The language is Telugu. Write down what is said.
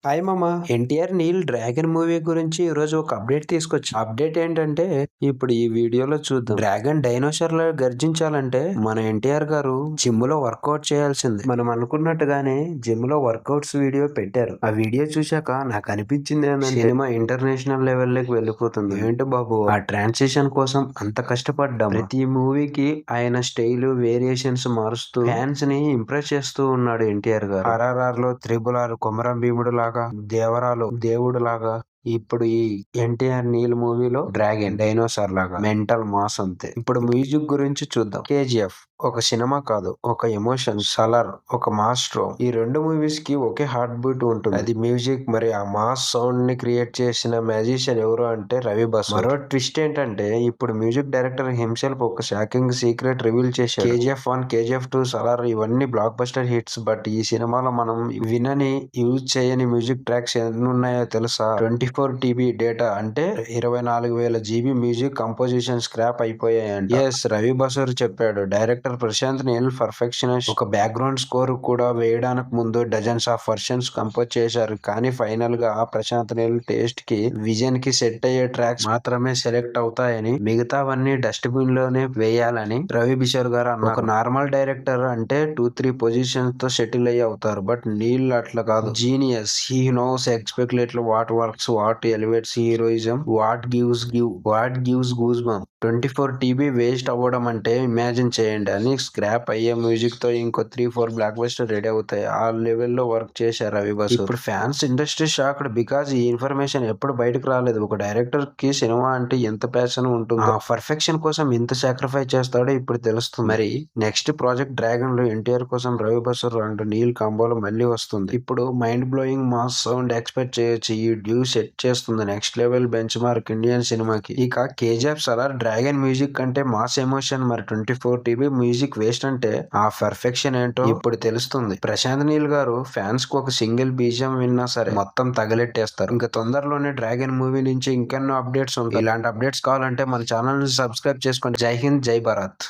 హాయ్ మామ. ఎన్టీఆర్ నీల్ డ్రాగన్ మూవీ గురించి ఈరోజు ఒక అప్డేట్ తీసుకొచ్చి అప్డేట్ ఏంటంటే ఇప్పుడు ఈ వీడియోలో చూద్దాం. డ్రాగన్ డైనోసార్ లా గర్జించాలంటే మన ఎన్టీఆర్ గారు జిమ్ లో వర్కౌట్ చేయాల్సింది. మనం అనుకున్నట్టుగానే జిమ్ లో వర్కౌట్స్ వీడియో పెట్టారు. ఆ వీడియో చూశాక నాకు అనిపించింది ఏంటంటే సినిమా ఇంటర్నేషనల్ లెవెల్ లోకి వెళ్ళిపోతుంది. ఏంటి బాబు ఆ ట్రాన్సిషన్ కోసం అంత కష్టపడ్డాం. ప్రతి మూవీకి ఆయన స్టైల్ వేరియేషన్స్ మారుస్తూ ఫ్యాన్స్ ని ఇంప్రెస్ చేస్తూ ఉన్నాడు ఎన్టీఆర్ గారు. RRR లో త్రిబుల్ ఆర్ కొమరం భీముడు లాగా, దేవరాలు దేవుడు లాగా, ఇప్పుడు ఈ ఎన్టీఆర్ నీల్ మూవీలో డ్రాగన్ డైనోసార్ లాగా మెంటల్ మాస్ అంతే. ఇప్పుడు మ్యూజిక్ గురించి చూద్దాం. KGF ఒక సినిమా కాదు, ఒక ఎమోషన్. సలార్ ఒక మాస్ట్రో. ఈ రెండు మూవీస్ కి ఒకే హార్ట్ బీట్ ఉంటుంది, అది మ్యూజిక్. మరి ఆ మాస్ సౌండ్ ని క్రియేట్ చేసిన మ్యాజిషియన్ ఎవరు అంటే రవి బసూర్. మరో ట్విస్ట్ ఏంటంటే ఇప్పుడు మ్యూజిక్ డైరెక్టర్ హిమ్సెల్ఫ్ ఒక షాకింగ్ సీక్రెట్ రివీల్ చేశాడు. KGF 1, KGF 2, సలార్ ఇవన్నీ బ్లాక్ బస్టర్ హిట్స్. బట్ ఈ సినిమాలో మనం వినని, యూజ్ చేయని మ్యూజిక్ ట్రాక్స్ ఎన్ని ఉన్నాయో తెలుసా? 24 TB డేటా అంటే 24,000 GB మ్యూజిక్ కంపోజిషన్ స్క్రాప్ అయిపోయాయంట. ఎస్, రవి బసూర్ చెప్పాడు. Director Prashanth Neel perfectionist. ఒక బ్యాక్గ్రౌండ్ స్కోర్ కూడా వేయడానికి ముందు డజన్స్ ఆఫ్ వర్షన్స్ కంపోజ్ చేశారు. కానీ ఫైనల్ గా ప్రశాంత్ నీల్ టేస్ట్ కి, విజన్ కి సెట్ అయ్యే ట్రాక్స్ మాత్రమే సెలెక్ట్ అవుతాయని, మిగతావన్నీ డస్ట్ బిన్ లోనే వేయాలని రవి బసూర్ గారు అన్నారు. ఒక నార్మల్ డైరెక్టర్ అంటే 2-3 పొజిషన్స్ తో సెటిల్ అయ్యి అవుతారు. బట్ నీల్ అట్లా కాదు. Genius. He knows exactly what works, what elevates heroism, what gives goose bump. 24 TB waste అవ్వడం అంటే ఇమాజిన్ చేయండి. అని స్క్రాప్ అయ్యే మ్యూజిక్ తో ఇంకో 3-4 బ్లాక్ బస్టర్ రెడీ అవుతాయి. ఆ లెవెల్లో వర్క్ చేశారు రవి బసూర్. ఇప్పుడు ఫ్యాన్స్ ఇండస్ట్రీ షాక్డ్ బికాజ్ ఈ ఇన్ఫర్మేషన్ ఎప్పుడు బయటకు రాలేదు. ఒక డైరెక్టర్ కి సినిమా అంటే ఎంత ప్యాషన్ ఉంటుంది, ఆ పర్ఫెక్షన్ కోసం ఎంత సాక్రిఫైస్ చేస్తాడో ఇప్పుడు తెలుస్తుంది. మరి నెక్స్ట్ ప్రాజెక్ట్ డ్రాగన్ లో ఎన్టీఆర్ కోసం రవి బసూర్ అండ్ నీల్ కాంబోలో మళ్ళీ వస్తుంది. ఇప్పుడు mind blowing mass sound expect చేయొచ్చు. ఈ డ్యూ సెట్ చేస్తుంది next level bench mark Indian సినిమాకి. ఇక KGF సలార్ డ్రాగన్ మ్యూజిక్ అంటే మాస్ ఎమోషన్. మరి 24 TB మ్యూజిక్ వేస్ట్ అంటే ఆ పర్ఫెక్షన్ ఏంటో ఇప్పుడు తెలుస్తుంది. ప్రశాంత్ నీల్ గారు ఫ్యాన్స్ కు ఒక సింగిల్ బీజం విన్నా సరే మొత్తం తగలెట్టేస్తారు. ఇంకా తొందరలోనే డ్రాగన్ మూవీ నుంచి ఇంకెన్నో అప్డేట్స్ ఉంటాయి. ఇలాంటి అప్డేట్స్ కావాలంటే మన ఛానల్ ని సబ్స్క్రైబ్ చేసుకోండి. జై హింద్, జై భారత్.